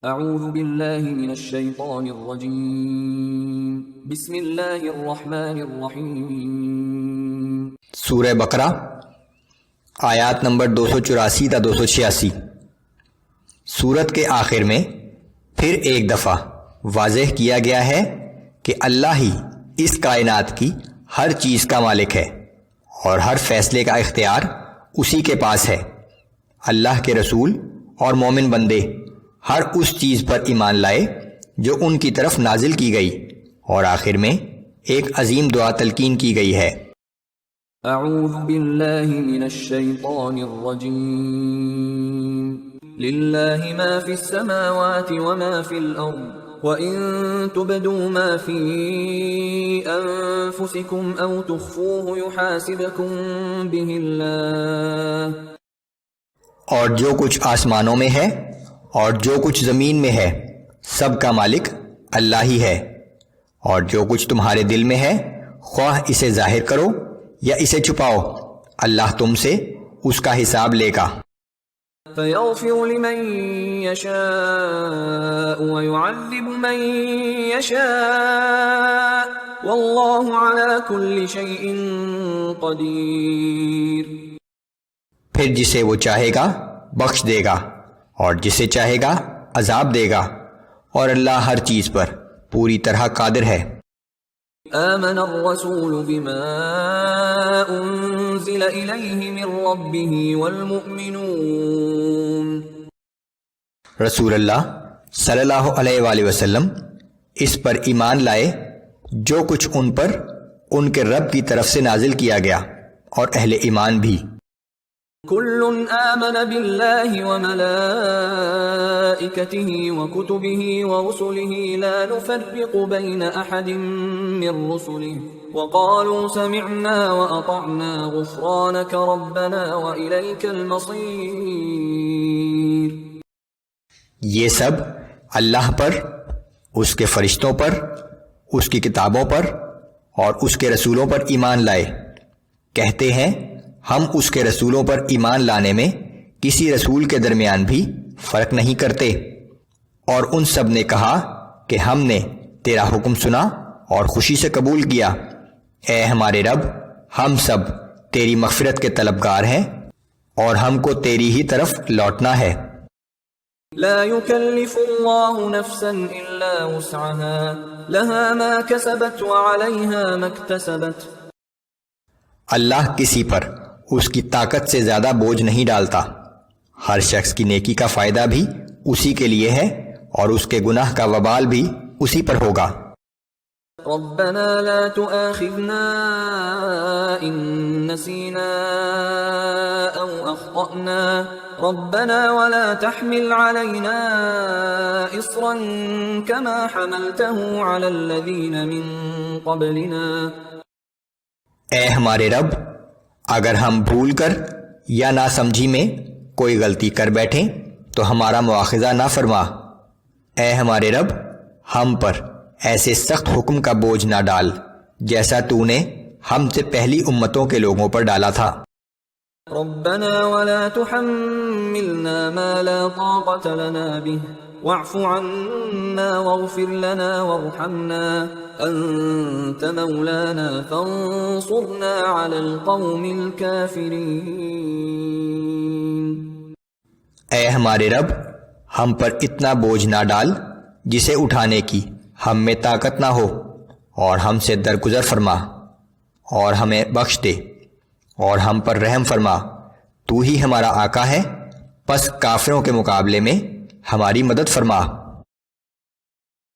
اعوذ باللہ من الشیطان الرجیم بسم اللہ الرحمن الرحیم۔ سورہ بقرہ آیات نمبر 284 تا 286۔ سورت کے آخر میں پھر ایک دفعہ واضح کیا گیا ہے کہ اللہ ہی اس کائنات کی ہر چیز کا مالک ہے اور ہر فیصلے کا اختیار اسی کے پاس ہے۔ اللہ کے رسول اور مومن بندے ہر اس چیز پر ایمان لائے جو ان کی طرف نازل کی گئی، اور آخر میں ایک عظیم دعا تلقین کی گئی ہے۔ اعوذ باللہ من الشیطان الرجیم للہ ما فی السماوات وما فی الارض وَإِن تُبْدُوا مَا فِي أَنفُسِكُمْ أَوْ تُخْفُوهُ يُحَاسِبْكُم بِهِ اللَّهُ۔ اور جو کچھ آسمانوں میں ہے اور جو کچھ زمین میں ہے سب کا مالک اللہ ہی ہے، اور جو کچھ تمہارے دل میں ہے خواہ اسے ظاہر کرو یا اسے چھپاؤ اللہ تم سے اس کا حساب لے گا۔ فَيَغْفِرُ لِمَن يَشَاءُ وَيُعَذِّبُ مَن يَشَاءُ وَاللَّهُ عَلَى كُلِّ شَيْءٍ قَدِيرٌ۔ پھر جسے وہ چاہے گا بخش دے گا اور جسے چاہے گا عذاب دے گا، اور اللہ ہر چیز پر پوری طرح قادر ہے۔ آمن الرسول بما انزل الیہ من ربہ والمؤمنون۔ رسول اللہ صلی اللہ علیہ وآلہ وسلم اس پر ایمان لائے جو کچھ ان پر ان کے رب کی طرف سے نازل کیا گیا، اور اہل ایمان بھی۔ کل آمن باللہ وملائکتہ وکتبہ ورسلہ لا نفرق بین احد من رسلہ وقالوا سمعنا واطعنا غفرانک ربنا والیک المصیر۔ یہ سب اللہ پر، اس کے فرشتوں پر، اس کی کتابوں پر اور اس کے رسولوں پر ایمان لائے، کہتے ہیں ہم اس کے رسولوں پر ایمان لانے میں کسی رسول کے درمیان بھی فرق نہیں کرتے، اور ان سب نے کہا کہ ہم نے تیرا حکم سنا اور خوشی سے قبول کیا۔ اے ہمارے رب، ہم سب تیری مغفرت کے طلبگار ہیں اور ہم کو تیری ہی طرف لوٹنا ہے۔ لا يكلف الله نفسا الا وسعها لها ما كسبت وعليها ما اكتسبت۔ اللہ کسی پر اس کی طاقت سے زیادہ بوجھ نہیں ڈالتا، ہر شخص کی نیکی کا فائدہ بھی اسی کے لیے ہے اور اس کے گناہ کا وبال بھی اسی پر ہوگا۔ ربنا لا تؤاخذنا ان نسينا او اخطأنا ربنا ولا تحمل علينا اصرا كما حملته على الذين من قبلنا۔ اے ہمارے رب، اگر ہم بھول کر یا ناسمجھی میں کوئی غلطی کر بیٹھیں تو ہمارا مواخذہ نہ فرما۔ اے ہمارے رب، ہم پر ایسے سخت حکم کا بوجھ نہ ڈال جیسا تو نے ہم سے پہلی امتوں کے لوگوں پر ڈالا تھا۔ ربنا ولا تحملنا ما لا طاقة لنا به واعف عنا واغفر لنا وارحمنا أنت مولانا فانصرنا على القوم الكافرين۔ اے ہمارے رب، ہم پر اتنا بوجھ نہ ڈال جسے اٹھانے کی ہم میں طاقت نہ ہو، اور ہم سے درگزر فرما اور ہمیں بخش دے اور ہم پر رحم فرما۔ تو ہی ہمارا آقا ہے، پس کافروں کے مقابلے میں ہماری مدد فرما۔